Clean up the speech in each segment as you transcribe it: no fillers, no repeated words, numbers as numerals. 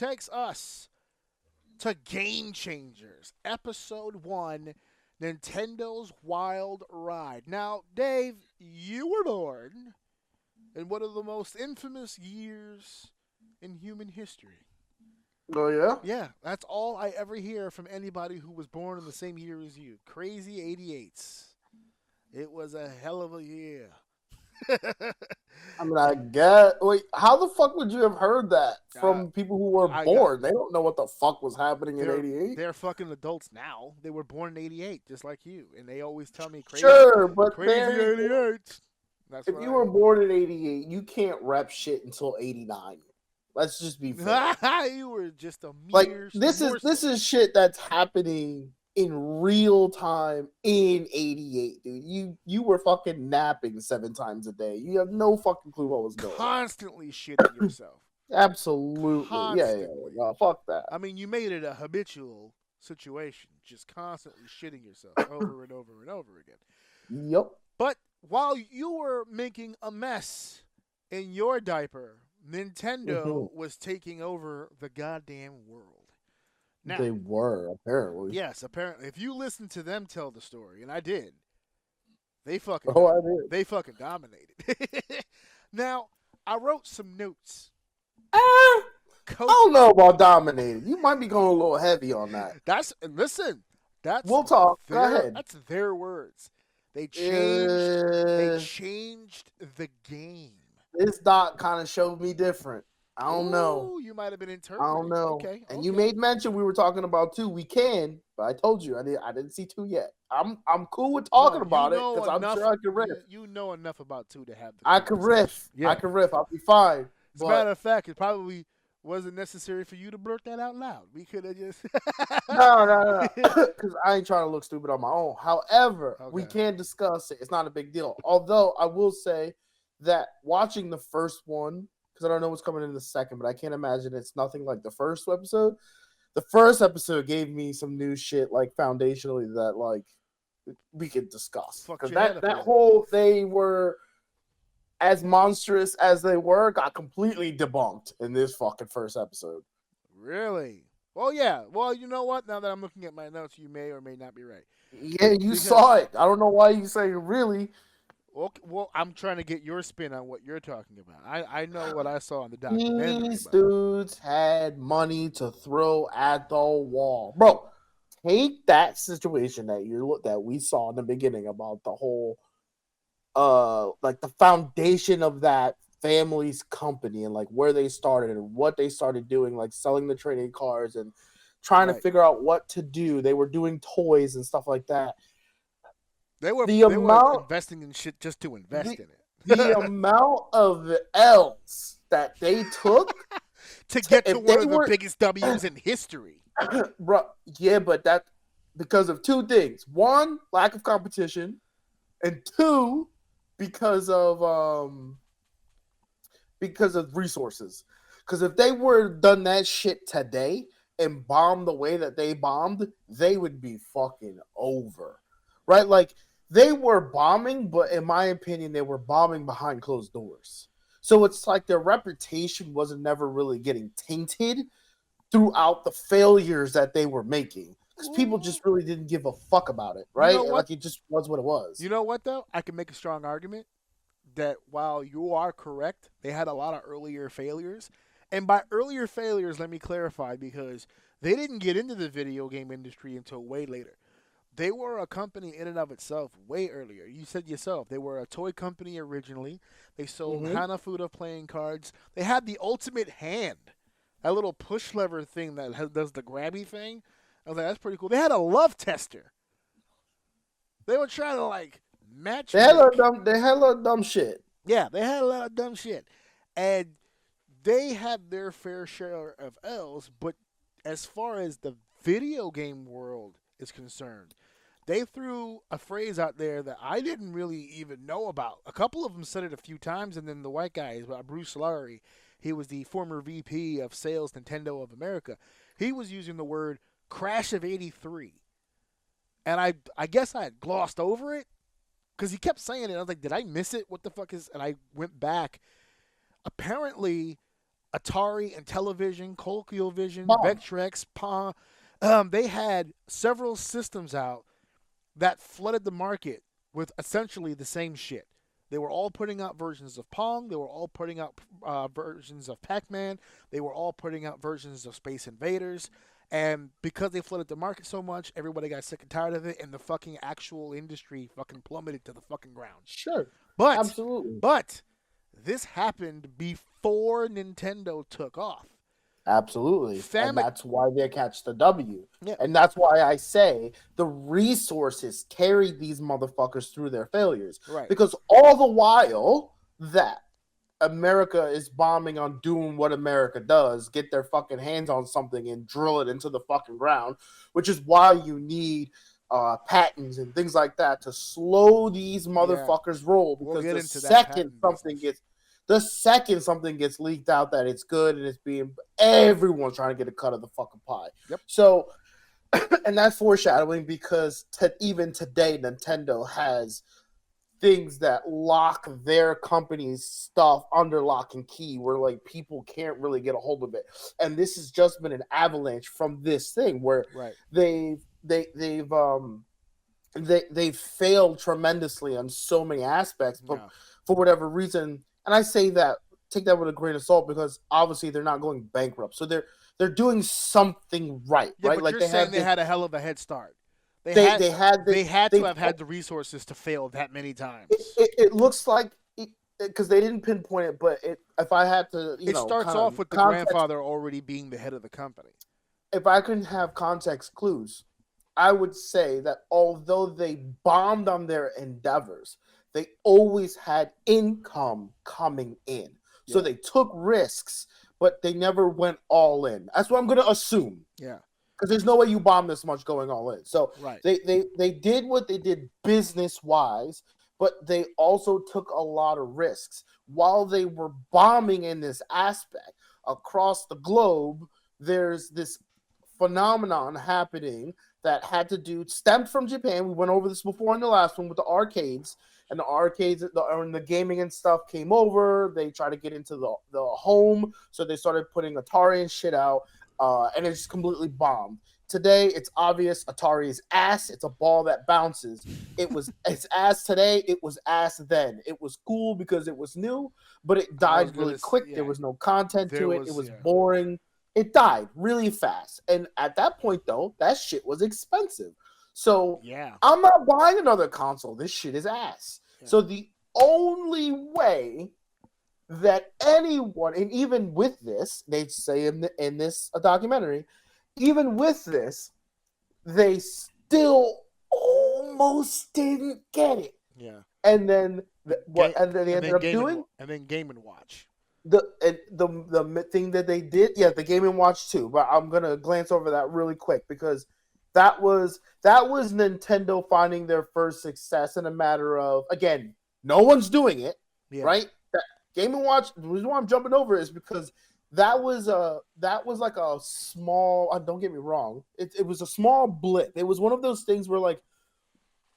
takes us to Game Changers, Episode 1, Nintendo's Wild Ride. Now, Dave, you were born in one of the most infamous years in human history. Oh yeah. Yeah, that's all I ever hear from anybody who was born in the same year as you. Crazy 88s. It was a hell of a year. I mean, I get. Wait, how the fuck would you have heard that uh, from people who were I got born? They don't know what the fuck was happening in they're '88. they're fucking adults now. They were born in '88, just like you, and they always tell me Sure, but crazy '88. That's if what you were I born in '88, you can't rep shit until '89. Let's just be fair. am. You were just a Like mere this morsel. is shit that's happening in real time in '88, dude. You were fucking napping 7 times a day. You have no fucking clue what was going on. Constantly shitting yourself. Absolutely, Constantly. No, fuck that. I mean, you made it a habitual situation, just constantly shitting yourself over and over and over again. Yep. But while you were making a mess in your diaper, Nintendo Mhm. was taking over the goddamn world. Now, They were apparently. yes, apparently, if you listen to them tell the story, and I did, they Oh, I did. they fucking dominated. Now, I wrote some notes. I Coach, don't know about dominating. You might be going a little heavy on that. listen. We'll talk. Go Their, ahead. that's their words. They Uh, changed the game. this doc kind of showed me different. I don't know. Ooh, you might have been I interpreting. don't know. Okay. And you made mention we were talking about 2. We can, but I told you I didn't see 2 yet. I'm cool with talking about it because I'm sure I can riff. You know enough about 2 to have the I can riff. Yeah. I can riff. I'll be fine. As a matter of fact, it probably wasn't necessary for you to blurt that out loud. We could have just no. Because I ain't trying to look stupid on my own. However, we Okay. can discuss it. It's not a big deal. Although I will say that watching the first one, because I don't know what's coming in the second, but I can't imagine it's nothing like the first episode. The first episode gave me some new shit, like foundationally, that like we could discuss. Because that whole they were as monstrous as they were got completely debunked in this fucking first episode. Really? Well, yeah. Well, you know what? Now that I'm looking at my notes, you may or may not be right. Yeah, you saw it. I don't know why you say really. Well, I'm trying to get your spin on what you're talking about. I know what I saw in the documentary. These dudes had money to throw at the wall, bro. Take that situation that we saw in the beginning about the whole, like the foundation of that family's company and like where they started and what they started doing, like selling the trading cards and trying to figure out what to do. They were doing toys and stuff like that. They were investing in shit just to invest in it. The amount of L's that they took to get to one of the biggest W's in history. Bro, yeah, but that because of 2 things. 1, lack of competition, and 2, because of resources. Because if they were done that shit today and bombed the way that they bombed, they would be fucking over. Right? Like they were bombing, but in my opinion, they were bombing behind closed doors. So it's like their reputation wasn't never really getting tainted throughout the failures that they were making. Because people just really didn't give a fuck about it, right? You know like it just was what it was. You know what, though? I can make a strong argument that while you are correct, they had a lot of earlier failures. And by earlier failures, let me clarify, because they didn't get into the video game industry until way later. They were a company in and of itself way earlier. You said yourself, they were a toy company originally. They sold Hanafuda playing cards. They had the ultimate hand, that little push lever thing that does the grabby thing. I was like, that's pretty cool. They had a love tester. They were trying to like match. They had a lot of dumb shit. Yeah, they had a lot of dumb shit, and they had their fair share of L's. But as far as the video game world is concerned, they threw a phrase out there that I didn't really even know about. A couple of them said it a few times, and then the white guy, Bruce Laurie, he was the former VP of Sales Nintendo of America. He was using the word crash of 83. And I guess I had glossed over it because he kept saying it. I was like, did I miss it? What the fuck is... And I went back. Apparently, Atari and Television, Colloquial Vision, Bomb. Vectrex, Pong. They had several systems out that flooded the market with essentially the same shit. They were all putting out versions of Pong. They were all putting out versions of Pac-Man. They were all putting out versions of Space Invaders. And because they flooded the market so much, everybody got sick and tired of it, and the fucking actual industry fucking plummeted to the fucking ground. Sure. But, Absolutely. but this happened before Nintendo took off. Absolutely. And that's why they catch the W. Yeah. And that's why I say the resources carried these motherfuckers through their failures. Right. Because all the while that America is bombing on doing what America does, get their fucking hands on something and drill it into the fucking ground, which is why you need patents and things like that to slow these motherfuckers roll. Because the second something gets leaked out that it's good and it's being, everyone's trying to get a cut of the fucking pie. Yep. So, and that's foreshadowing because even today, Nintendo has things that lock their company's stuff under lock and key where like people can't really get a hold of it. And this has just been an avalanche from this thing where they've failed tremendously on so many aspects, but for whatever reason, and I say that, take that with a grain of salt because obviously they're not going bankrupt. So they're doing something right, right? But like you're saying they had a hell of a head start. They had to have had the resources to fail that many times. It looks like because they didn't pinpoint it, but if I had to, it starts off with the grandfather already being the head of the company. If I can have context clues, I would say that although they bombed on their endeavors, they always had income coming in. Yeah. So they took risks, but they never went all in. That's what I'm going to assume. Yeah. Because there's no way you bomb this much going all in. So they did what they did business-wise, but they also took a lot of risks. While they were bombing in this aspect across the globe, there's this phenomenon happening that stemmed from Japan. We went over this before in the last one with the arcades. And the arcades and the gaming and stuff came over. They tried to get into the home. So they started putting Atari and shit out. And it just completely bombed. Today, it's obvious Atari's ass. It's a ball that bounces. It's ass today. It was ass then. It was cool because it was new, but it died really quick. Yeah. There was no content to it. It was boring. It died really fast. And at that point, though, that shit was expensive. So I'm not buying another console. This shit is ass. Yeah. So the only way that anyone, and even with this, they say in this documentary, even with this, they still almost didn't get it. Yeah. And then they ended up doing? And then Game & Watch. The thing that they did, the Game & Watch too. But I'm gonna glance over that really quick because that was Nintendo finding their first success in a matter of, again, no one's doing it, right? That Game & Watch. The reason why I'm jumping over is because that was like a small. Don't get me wrong. It was a small blip. It was one of those things where like,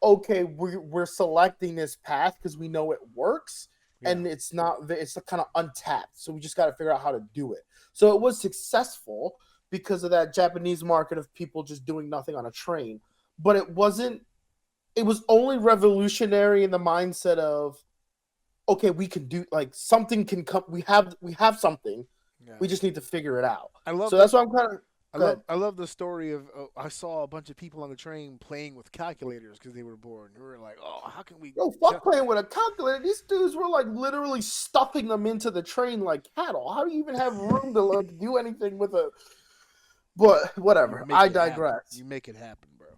okay, we're selecting this path because we know it works, and it's kind of untapped. So we just got to figure out how to do it. So it was successful because of that Japanese market of people just doing nothing on a train. But it wasn't. It was only revolutionary in the mindset of, okay, we can do something can come. We have something. Yeah. We just need to figure it out. That's why I'm kind of. I love the story of I saw a bunch of people on the train playing with calculators because they were bored. We were like, oh, how can we? Fuck playing with a calculator. These dudes were like literally stuffing them into the train like cattle. How do you even have room to do anything with a? But whatever. I digress. You make it happen, bro.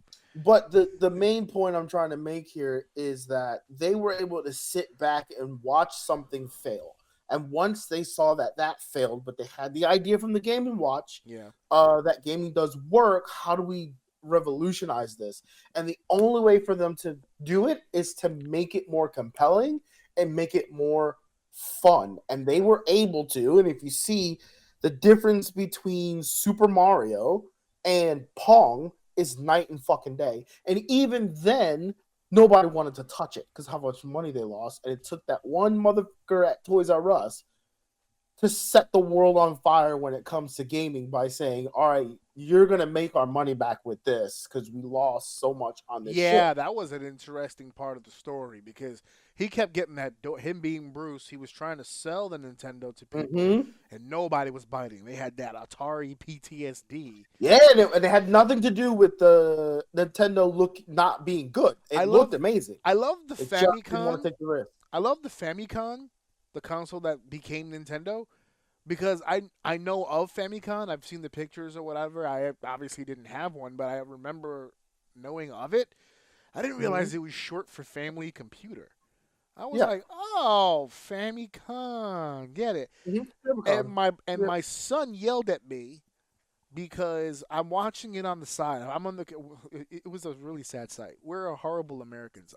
But the main point I'm trying to make here is that they were able to sit back and watch something fail. And once they saw that failed, but they had the idea from the Game & Watch, that gaming does work, how do we revolutionize this? And the only way for them to do it is to make it more compelling and make it more fun. And they were able to, and if you see the difference between Super Mario and Pong is night and fucking day. And even then, nobody wanted to touch it because how much money they lost. And it took that one motherfucker at Toys R Us to set the world on fire when it comes to gaming by saying, all right, you're going to make our money back with this because we lost so much on this shit. Yeah, that was an interesting part of the story because he kept getting that. Him being Bruce, he was trying to sell the Nintendo to people, and nobody was biting. They had that Atari PTSD. Yeah, and it had nothing to do with the Nintendo look not being good. It looked amazing. I love the It just didn't want Famicom. to take the risk. I love the Famicom, the console that became Nintendo, because I know of Famicom. I've seen the pictures or whatever. I obviously didn't have one, but I remember knowing of it. I didn't realize it was short for Family Computer. I was like, oh, Famicom, get it. And my son yelled at me because I'm watching it on the side. I'm on the. It was a really sad sight. We're horrible Americans.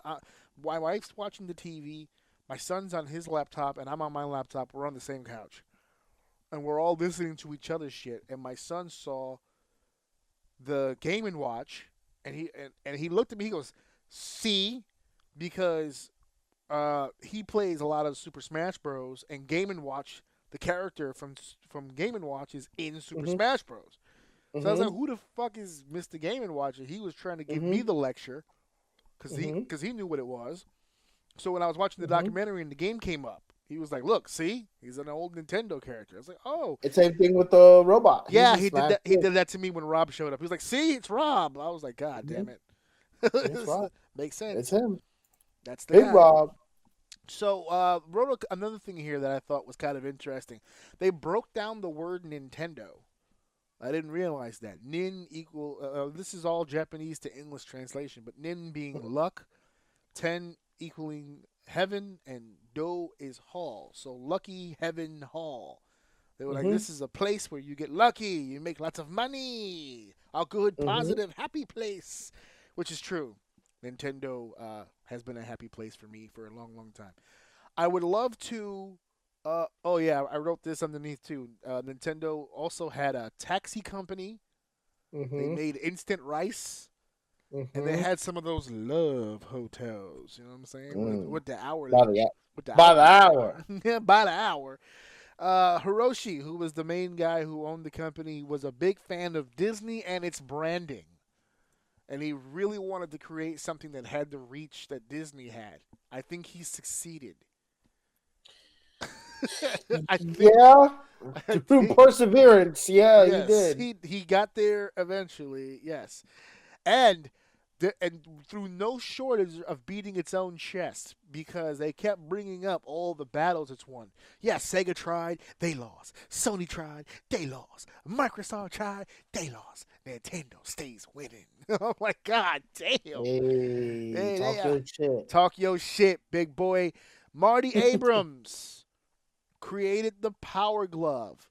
My wife's watching the TV. My son's on his laptop, and I'm on my laptop. We're on the same couch, and we're all listening to each other's shit. And my son saw the Game and Watch, and he looked at me. He goes, "See," because he plays a lot of Super Smash Bros. And Game and Watch, the character from Game and Watch, is in Super Smash Bros. So I was like, "Who the fuck is Mr. Game and Watch?" And he was trying to give me the lecture because he knew what it was. So when I was watching the documentary and the game came up, he was like, "Look, see, he's an old Nintendo character." I was like, "Oh." It's the same thing with the robot. Yeah, he did that. He did that to me when Rob showed up. He was like, "See, it's Rob." I was like, "God damn it." It's Rob. Makes sense. It's him. That's the Big guy. Rob. So, wrote another thing here that I thought was kind of interesting. They broke down the word Nintendo. I didn't realize that. Nin equal. This is all Japanese to English translation, but nin being luck, ten equaling heaven, and do is hall. So lucky heaven hall. They were like, this is a place where you get lucky, you make lots of money, a good, positive, happy place, which is true. Nintendo has been a happy place for me for a long, long time. I would love to. Oh yeah, I wrote this underneath too. Nintendo also had a taxi company. They made instant rice. And they had some of those love hotels, you know what I'm saying? With the hour. By the hour. Yeah, by the hour. Hiroshi, who was the main guy who owned the company, was a big fan of Disney and its branding. And he really wanted to create something that had the reach that Disney had. I think he succeeded. Through perseverance. Yeah, yes, he did. He got there eventually, yes. And through no shortage of beating its own chest because they kept bringing up all the battles it's won. Yeah, Sega tried, they lost. Sony tried, they lost. Microsoft tried, they lost. Nintendo stays winning. Oh my God, damn. Hey, talk your shit. Talk your shit, big boy. Marty Abrams created the Power Glove.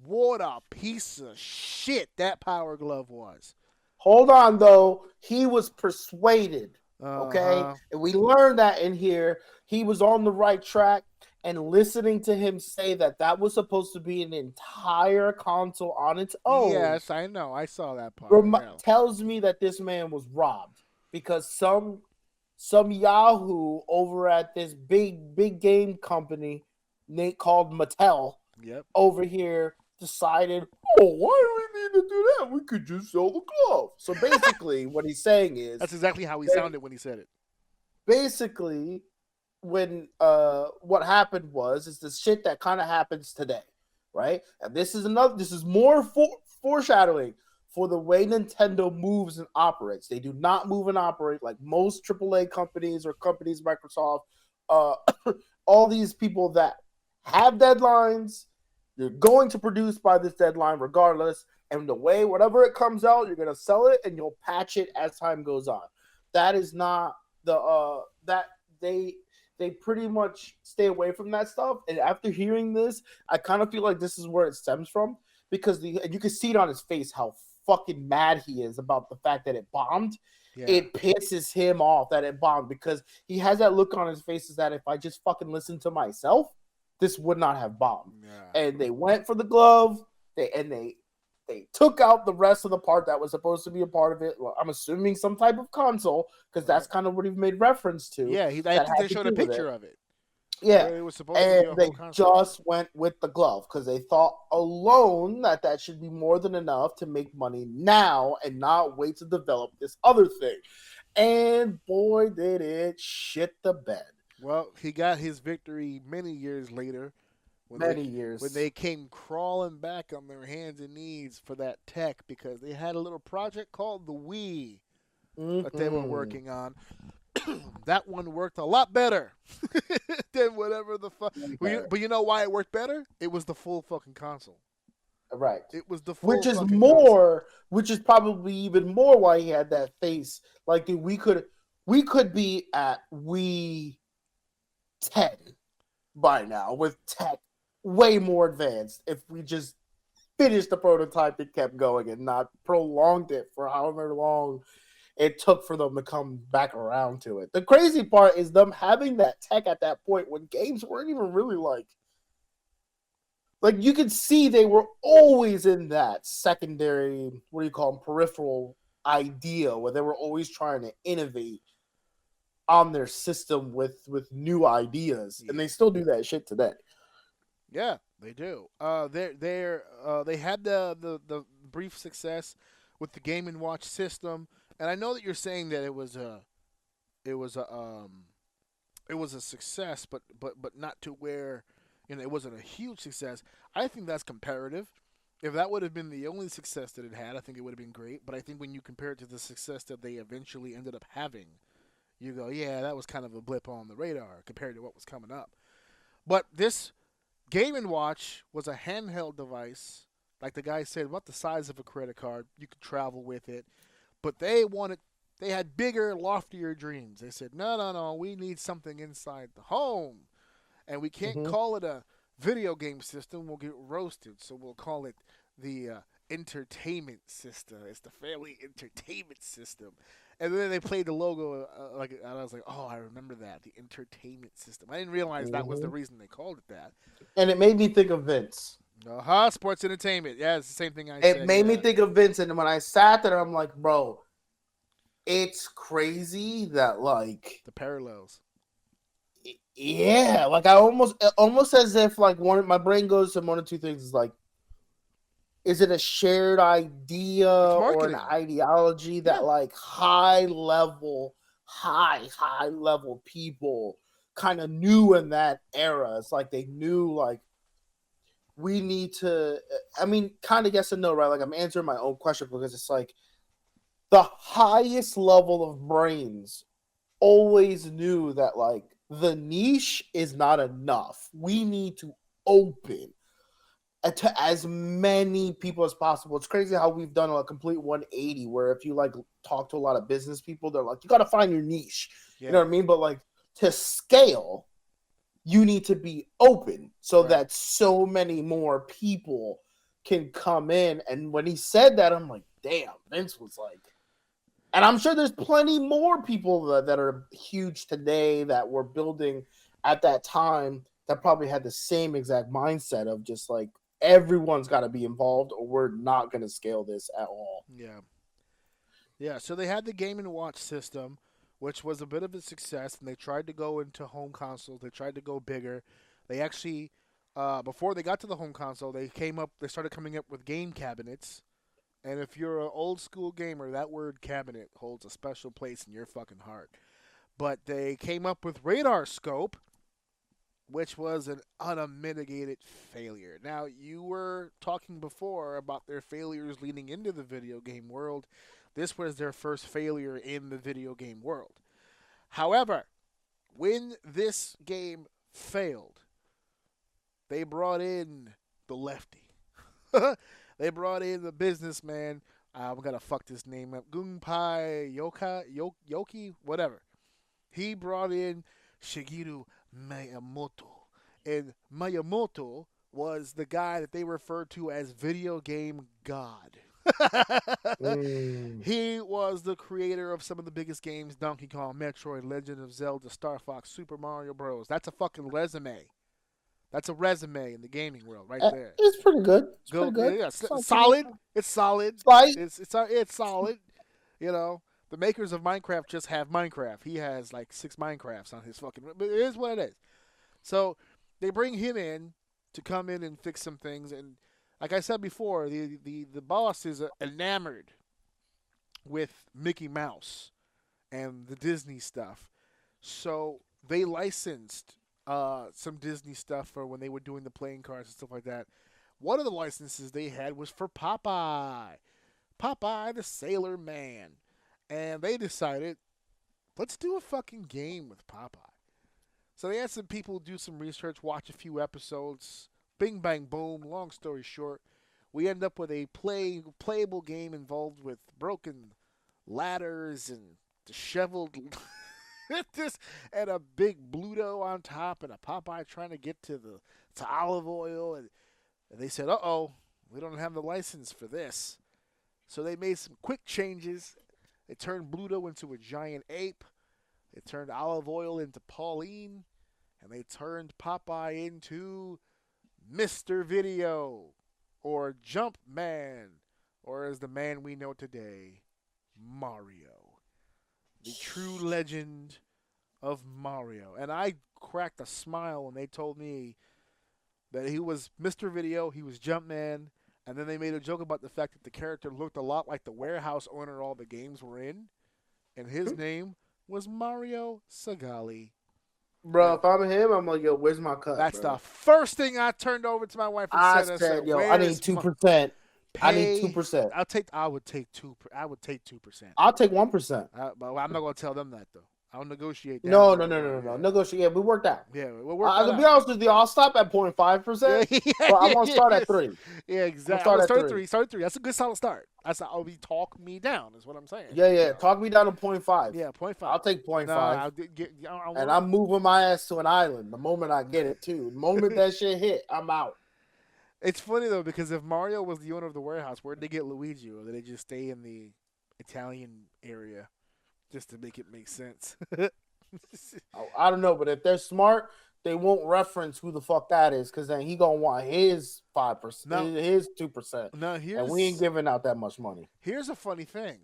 What a piece of shit that Power Glove was. Hold on, though. He was persuaded, okay? And we learned that in here. He was on the right track, and listening to him say that was supposed to be an entire console on its own. Yes, I know. I saw that part. Tells me that this man was robbed because some Yahoo over at this big game company called Mattel over here decided, why do we need to do that? We could just sell the glove. So basically, what he's saying is... That's exactly how he sounded when he said it. Basically, when what happened is the shit that kind of happens today, right? And this is more foreshadowing for the way Nintendo moves and operates. They do not move and operate like most AAA companies or companies, Microsoft, all these people that have deadlines. You're going to produce by this deadline regardless. And the way, whatever it comes out, you're going to sell it and you'll patch it as time goes on. That is not that they pretty much stay away from that stuff. And after hearing this, I kind of feel like this is where it stems from because and you can see it on his face how fucking mad he is about the fact that it bombed. Yeah. It pisses him off that it bombed because he has that look on his face is that if I just fucking listen to myself, this would not have bombed. Yeah. And they went for the glove. They took out the rest of the part that was supposed to be a part of it. Well, I'm assuming some type of console because that's kind of what he made reference to. Yeah, I think they showed a picture of it. Yeah, It was supposed to be and a they whole console. just went with the glove because they thought alone that that should be more than enough to make money now and not wait to develop this other thing. And boy, did it shit the bed. Well, he got his victory many years later Many when years. they came crawling back on their hands and knees for that tech because they had a little project called the Wii that they were Mm-hmm. working on. That one worked a lot better than whatever the fuck. But you know why it worked better? It was the full fucking console. Right. It was the full Which is fucking console. more, which is probably even more why he had that face. Like, dude, we could be at we 10 by now with tech way more advanced if we just finished the prototype and kept going and not prolonged it for however long it took for them to come back around to it. The crazy part is them having that tech at that point when games weren't even really like you could see they were always in that secondary, what do you call them, peripheral idea where they were always trying to innovate on their system with new ideas, and Yeah. they still do that shit today. Yeah, they do. They had the brief success with the Game and Watch system, and I know that you're saying that it was a it was a success, but not to where it wasn't a huge success. I think that's comparative. If that would have been the only success that it had, I think it would have been great. But I think when you compare it to the success that they eventually ended up having, you go, yeah, that was kind of a blip on the radar compared to what was coming up. But this Game and Watch was a handheld device, like the guy said, about the size of a credit card. You could travel with it, but they had bigger, loftier dreams. They said, no, no, no, we need something inside the home, and we can't Mm-hmm. call it a video game system. We'll get roasted, so we'll call it the entertainment system. It's the family entertainment system. And then they played the logo, and I was like, "Oh, I remember that, the entertainment system." I didn't realize that was the Mm-hmm. reason they called it that. And it made me think of Vince. Sports entertainment. Yeah, it's the same thing I It said. made me Yeah, think of Vince, and when I sat there, I'm like, bro, it's crazy that like, the parallels. yeah, like I almost as if like one my brain goes to one of two things is like, is it a shared idea It's or an marketing. ideology Yeah, that like high level people kind of knew in that era? It's like they knew like we need to. I mean, kind of yes and no, right? Like I'm answering my own question because it's like the highest level of brains always knew that like the niche is not enough. We need to open to as many people as possible. It's crazy how we've done a complete 180 where if you like talk to a lot of business people, they're like, you got to find your niche. You know yeah, what I mean? But like to scale, you need to be open so right. that so many more people can come in. And when he said that, I'm like, damn, Vince was like, and I'm sure there's plenty more people that are huge today that were building at that time that probably had the same exact mindset of just like everyone's got to be involved or we're not going to scale this at all. Yeah, yeah. So they had the Game and Watch system, which was a bit of a success, and they tried to go into home consoles. They tried to go bigger. They actually, before they got to the home console, they started coming up with game cabinets. And if you're an old school gamer, that word cabinet holds a special place in your fucking heart. But they came up with Radar Scope, which was an unmitigated failure. Now, you were talking before about their failures leading into the video game world. This was their first failure in the video game world. However, when this game failed, they brought in the lefty. They brought in the businessman. I'm gonna fuck this name up. Gunpai Yoki, whatever. He brought in Shigeru Miyamoto, and Miyamoto was the guy that they referred to as video game god. Mm. He was the creator of some of the biggest games: Donkey Kong, Metroid, Legend of Zelda, Star Fox, Super Mario Bros. That's a fucking resume. That's a resume in the gaming world right there. It's pretty good. It's Go, pretty good. yeah, It's not too solid. bad. It's solid. Slight. It's solid. You know, the makers of Minecraft just have Minecraft. He has like 6 Minecrafts on his fucking. But it is what it is. So they bring him in to come in and fix some things, and like I said before, the boss is enamored with Mickey Mouse and the Disney stuff. So they licensed some Disney stuff for when they were doing the playing cards and stuff like that. One of the licenses they had was for Popeye, Popeye the Sailor Man, and they decided, let's do a fucking game with Popeye. So they had some people do some research, watch a few episodes. Bing bang boom. Long story short, we end up with a playable game involved with broken ladders and disheveled this and a big Bluto on top and a Popeye trying to get to olive oil, and they said, "Uh oh, we don't have the license for this." So they made some quick changes. They turned Bluto into a giant ape. They turned olive oil into Pauline, and they turned Popeye into Mr. Video, or Jumpman, or as the man we know today, Mario. The true legend of Mario. And I cracked a smile when they told me that he was Mr. Video, he was Jumpman, and then they made a joke about the fact that the character looked a lot like the warehouse owner all the games were in, and his name was Mario Sagali. Bro, if I'm him, I'm like, yo, where's my cut? That's bro? the first thing I turned over to my wife and I said, said, yo, I need 2%. I need 2%. I would take 2%. I'll take 1%. But I'm not gonna tell them that though. I'll negotiate. No. Negotiate. Yeah, we worked out. Yeah, we'll work to be honest with you, I'll stop at 0.5%. But I'm gonna start at 3. Yeah, exactly. I'm start at 3. Start at 3. That's a good solid start. That's I'll be talk me down. Is what I'm saying. Yeah. Talk me down to 0.5. Yeah, 0.5. I'll take 0.5. No, and I'm moving my ass to an island the moment I get it too. The moment that shit hit, I'm out. It's funny though because if Mario was the owner of the warehouse, where'd they get Luigi? Or did they just stay in the Italian area just to make it make sense? I don't know, but if they're smart, they won't reference who the fuck that is, because then he gonna want his 5%, his 2%. No, and we ain't giving out that much money. Here's a funny thing: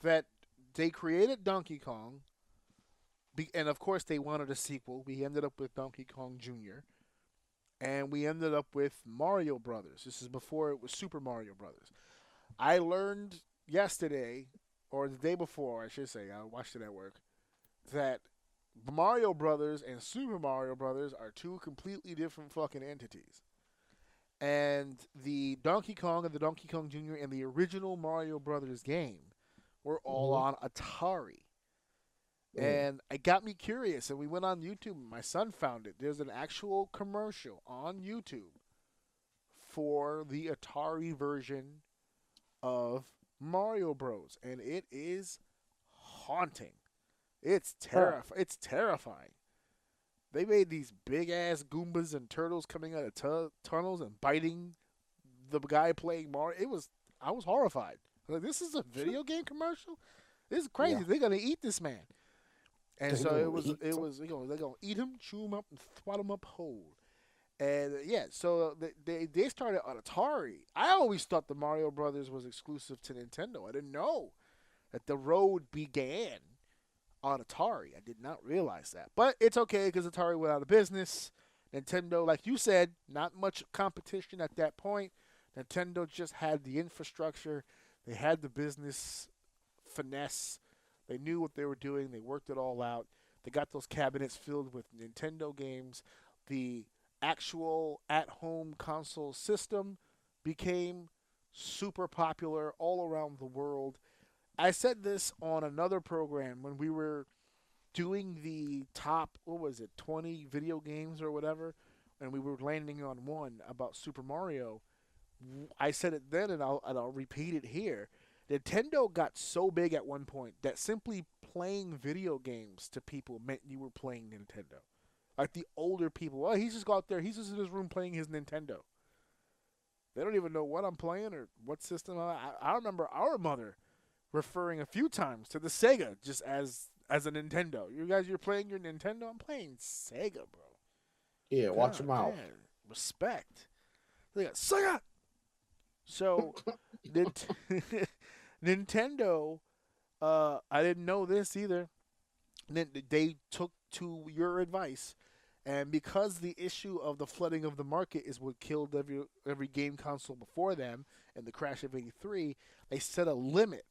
that they created Donkey Kong, and of course they wanted a sequel. We ended up with Donkey Kong Jr., and we ended up with Mario Brothers. This is before it was Super Mario Brothers. I learned yesterday, or the day before, I should say, I watched it at work, that Mario Brothers and Super Mario Brothers are two completely different fucking entities. And the Donkey Kong and the Donkey Kong Jr. and the original Mario Brothers game were all on Atari. And it got me curious, and we went on YouTube, and my son found it. There's an actual commercial on YouTube for the Atari version of Mario Bros. And it is haunting. It's terrifying. They made these big ass Goombas and turtles coming out of tunnels and biting the guy playing Mario. I was horrified. I was like, this is a video game commercial? This is crazy. Yeah. They're gonna eat this man. And so they're gonna eat him, chew him up, and swat him up whole. And so they started on Atari. I always thought the Mario Brothers was exclusive to Nintendo. I didn't know that the road began on Atari. I did not realize that. But it's okay because Atari went out of business. Nintendo, like you said, not much competition at that point. Nintendo just had the infrastructure. They had the business finesse. They knew what they were doing. They worked it all out. They got those cabinets filled with Nintendo games. The actual at-home console system became super popular all around the world. I said this on another program when we were doing the top, 20 video games or whatever, and we were landing on one about Super Mario. I said it then, and I'll repeat it here. Nintendo got so big at one point that simply playing video games to people meant you were playing Nintendo. Like the older people, he's just out there, he's just in his room playing his Nintendo. They don't even know what I'm playing or what system. I remember our mother referring a few times to the Sega just as a Nintendo. You're playing your Nintendo? I'm playing Sega, bro. Yeah, watch your mouth. Respect. They got Sega. So, Nintendo, I didn't know this either. They took to your advice, And because the issue of the flooding of the market is what killed every game console before them and the crash of '83, they set a limit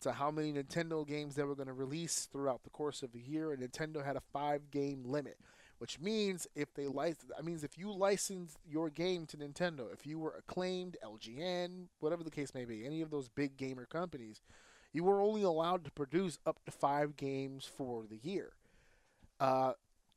to how many Nintendo games they were going to release throughout the course of a year. And Nintendo had a 5 game limit, which means if you licensed your game to Nintendo, if you were Acclaimed, LGN, whatever the case may be, any of those big gamer companies, you were only allowed to produce up to 5 games for the year. Uh,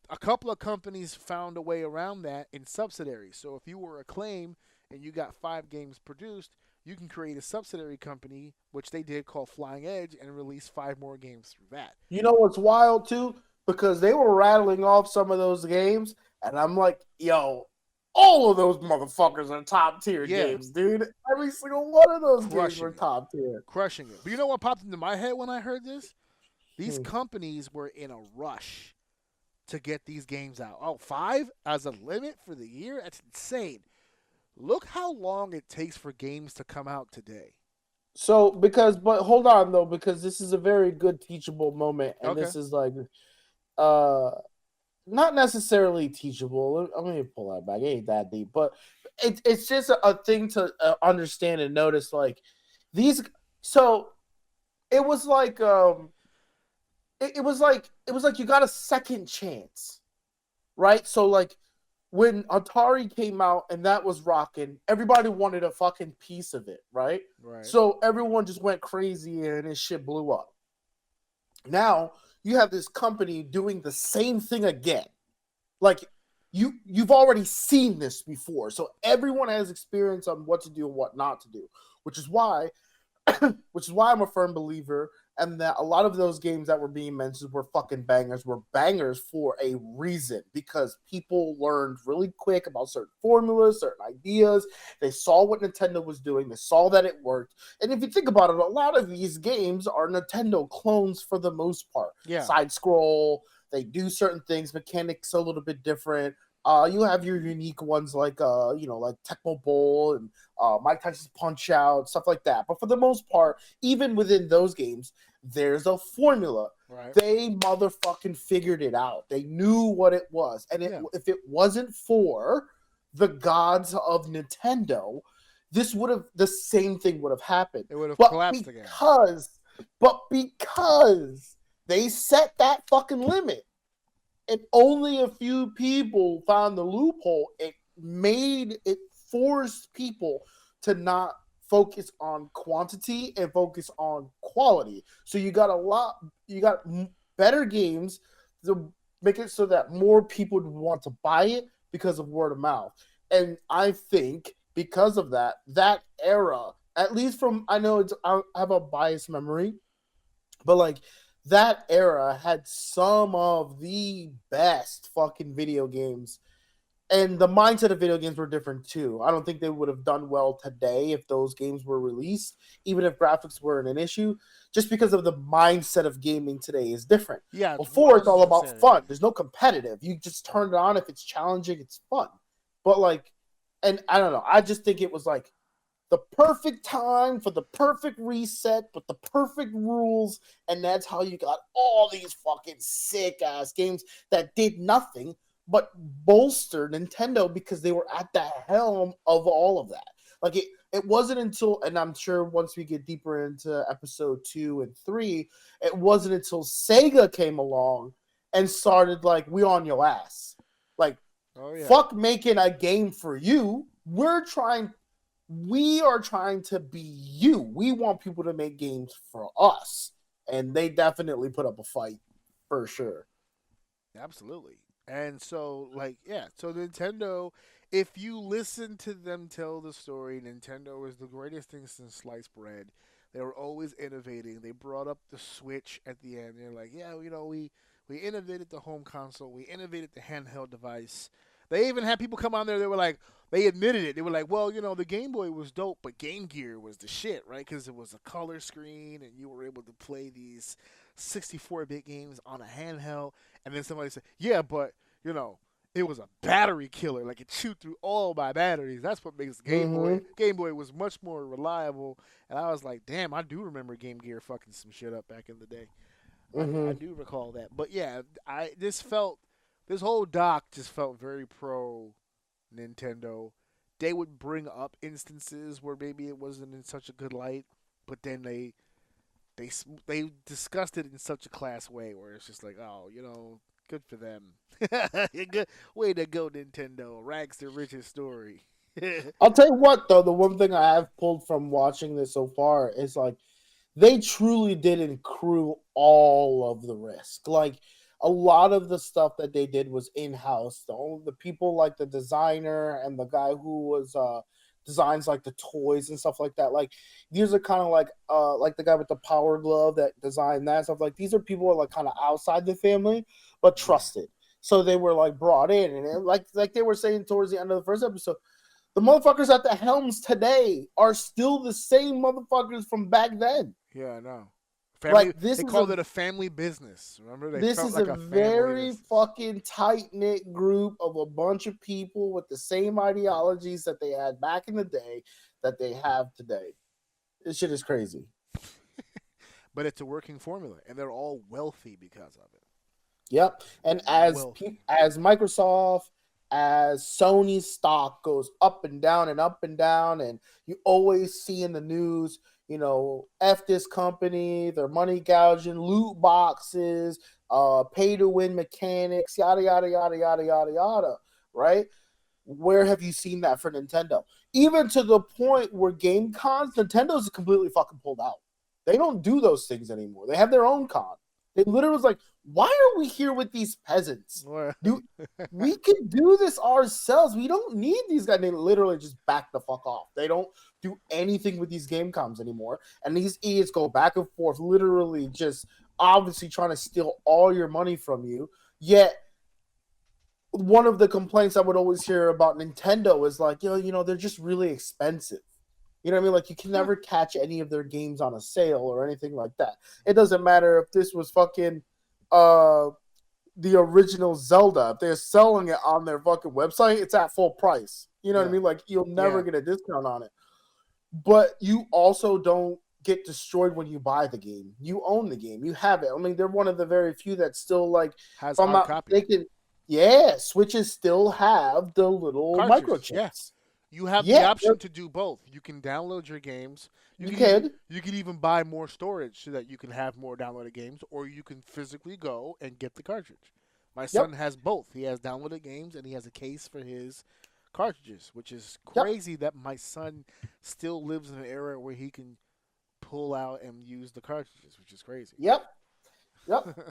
a couple of companies found a way around that in subsidiaries. So if you were Acclaim and you got 5 games produced, you can create a subsidiary company, which they did call Flying Edge, and release 5 more games through that. You know what's wild too? Because they were rattling off some of those games, and I'm like, yo, all of those motherfuckers are top tier games, dude. Every single one of those games were top tier. Crushing it. But you know what popped into my head when I heard this? These companies were in a rush to get these games out. Oh, 5 as a limit for the year? That's insane. Look how long it takes for games to come out today. So, but hold on though, because this is a very good teachable moment, and this is like, not necessarily teachable. Let me pull that back. It ain't that deep, but it's just a thing to understand and notice. Like these, so it was like, it was like you got a second chance, right? So like when Atari came out and that was rocking, everybody wanted a fucking piece of it, right? Right. So everyone just went crazy and this shit blew up. Now you have this company doing the same thing again. Like you've already seen this before. So everyone has experience on what to do and what not to do, which is why I'm a firm believer, and that a lot of those games that were being mentioned were fucking bangers, were bangers for a reason, because people learned really quick about certain formulas, certain ideas. They saw what Nintendo was doing. They saw that it worked. And if you think about it, a lot of these games are Nintendo clones for the most part. Yeah. Side scroll, they do certain things, mechanics a little bit different. You have your unique ones like like Tecmo Bowl and Mike Tyson's Punch Out, stuff like that. But for the most part, even within those games, there's a formula. Right. They motherfucking figured it out. They knew what it was. And if it wasn't for the gods of Nintendo, the same thing would have happened. It would have collapsed again. Because they set that fucking limit, and only a few people found the loophole, it forced people to not focus on quantity and focus on quality. So you got better games to make it so that more people would want to buy it because of word of mouth. And I think because of that era, at least I have a biased memory, but like that era had some of the best fucking video games. And the mindset of video games were different too. I don't think they would have done well today if those games were released, even if graphics weren't an issue, just because of the mindset of gaming today is different. Yeah. Before, it's all about fun. There's no competitive. You just turn it on. If it's challenging, it's fun. But and I don't know. I just think it was like the perfect time for the perfect reset with the perfect rules, and that's how you got all these fucking sick ass games that did nothing but bolster Nintendo, because they were at the helm of all of that. Like it wasn't until, and I'm sure once we get deeper into episode 2 and 3, it wasn't until Sega came along and started like, we on your ass. Like, fuck making a game for you. We are trying to be you. We want people to make games for us. And they definitely put up a fight, for sure. Absolutely. And so, so Nintendo, if you listen to them tell the story, Nintendo is the greatest thing since sliced bread. They were always innovating. They brought up the Switch at the end. They're like, we innovated the home console. We innovated the handheld device. They even had people come on there. They were like, they admitted it. They were like, well, the Game Boy was dope, but Game Gear was the shit, right? Because it was a color screen, and you were able to play these 64-bit games on a handheld. And then somebody said, yeah, but, it was a battery killer. Like, it chewed through all my batteries. That's what makes Game Boy. Game Boy was much more reliable. And I was like, damn, I do remember Game Gear fucking some shit up back in the day. I do recall that. But, yeah, this felt This whole doc just felt very pro Nintendo. They would bring up instances where maybe it wasn't in such a good light, but then they discussed it in such a class way where it's just like, oh, good for them. Good way to go, Nintendo. Rags to riches story. I'll tell you what, though, the one thing I have pulled from watching this so far is like they truly didn't accrue all of the risk. Like a lot of the stuff that they did was in house. The people like the designer and the guy who was designs like the toys and stuff like that. Like these are kind of like the guy with the power glove that designed that stuff. Like these are people who are like kind of outside the family but trusted. So they were like brought in, and like they were saying towards the end of the first episode, the motherfuckers at the helms today are still the same motherfuckers from back then. Yeah, I know. Family, like this they is called it a family business. Remember, this is like a family very business. fucking tight-knit group of a bunch of people with the same ideologies that they had back in the day that they have today. This shit is crazy. But it's a working formula, and they're all wealthy because of it. Yep. And as Microsoft, as Sony's stock goes up and down and up and down, and you always see in the news, F this company, their money gouging, loot boxes, pay to win mechanics, yada, yada, yada, yada, yada, yada, right? Where have you seen that for Nintendo? Even to the point where game cons, Nintendo's completely fucking pulled out. They don't do those things anymore. They have their own con. They literally was like, why are we here with these peasants? We can do this ourselves. We don't need these guys. They literally just back the fuck off. They don't do anything with these game comms anymore. And these idiots go back and forth, literally just obviously trying to steal all your money from you. Yet, one of the complaints I would always hear about Nintendo is like, they're just really expensive. You know what I mean? Like, you can never catch any of their games on a sale or anything like that. It doesn't matter if this was fucking the original Zelda. If they're selling it on their fucking website, it's at full price. You know what I mean? Like, you'll never get a discount on it. But you also don't get destroyed when you buy the game. You own the game. You have it. I mean, they're one of the very few that still, like, has hard copy. Switches still have the little microchips. Yes. You have the option to do both. You can download your games. You can even buy more storage so that you can have more downloaded games, or you can physically go and get the cartridge. My son has both. He has downloaded games and he has a case for his cartridges, which is crazy that my son still lives in an era where he can pull out and use the cartridges, which is crazy. Yep.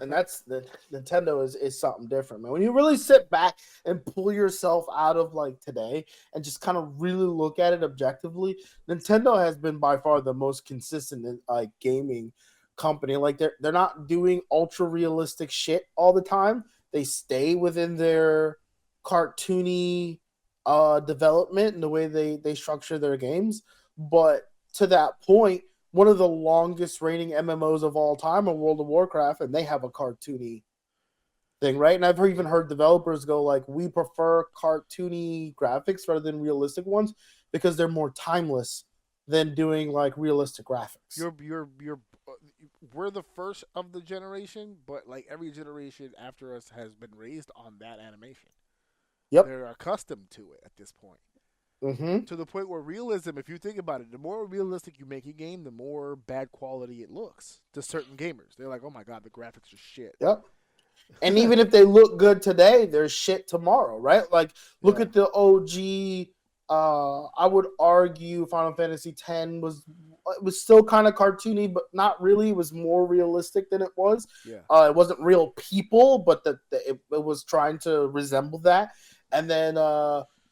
And that's the Nintendo is something different, man. When you really sit back and pull yourself out of like today and just kind of really look at it objectively, Nintendo has been by far the most consistent like gaming company. Like they're not doing ultra realistic shit all the time. They stay within their cartoony development and the way they structure their games. But to that point, one of the longest rating MMOs of all time are World of Warcraft, and they have a cartoony thing, right? And I've even heard developers go like, we prefer cartoony graphics rather than realistic ones because they're more timeless than doing like realistic graphics. We're the first of the generation, but like every generation after us has been raised on that animation. Yep. They're accustomed to it at this point. Mm-hmm. To the point where realism, if you think about it, the more realistic you make a game, the more bad quality it looks to certain gamers. They're like, oh my God, the graphics are shit. Yep. And even if they look good today, they're shit tomorrow, right? Like, look at the OG. I would argue Final Fantasy X was still kind of cartoony, but not really. It was more realistic than it was. Yeah. It wasn't real people, but it was trying to resemble that. And then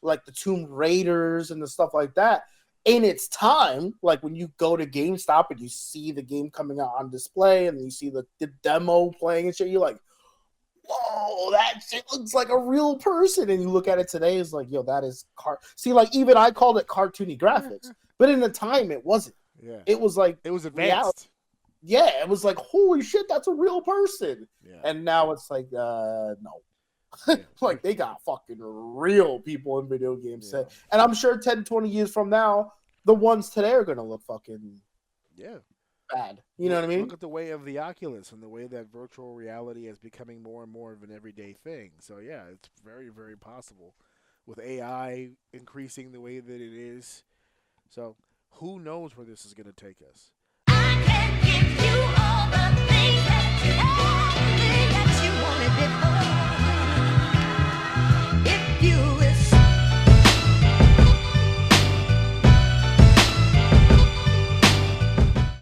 like the Tomb Raiders and the stuff like that. In its time, like when you go to GameStop and you see the game coming out on display and you see the demo playing and shit, you're like, whoa, that shit looks like a real person. And you look at it today, it's like, yo, that is See, like even I called it cartoony graphics, but in the time it wasn't. Yeah. It was like it was advanced. Yeah, it was like, holy shit, that's a real person. Yeah. And now it's like, no. Like they got fucking real people in video games. And I'm sure 10, 20 years from now, the ones today are gonna look fucking bad. You know what I mean? Look at the way of the Oculus and the way that virtual reality is becoming more and more of an everyday thing. So yeah, it's very, very possible with AI increasing the way that it is. So who knows where this is going to take us? I can give you all the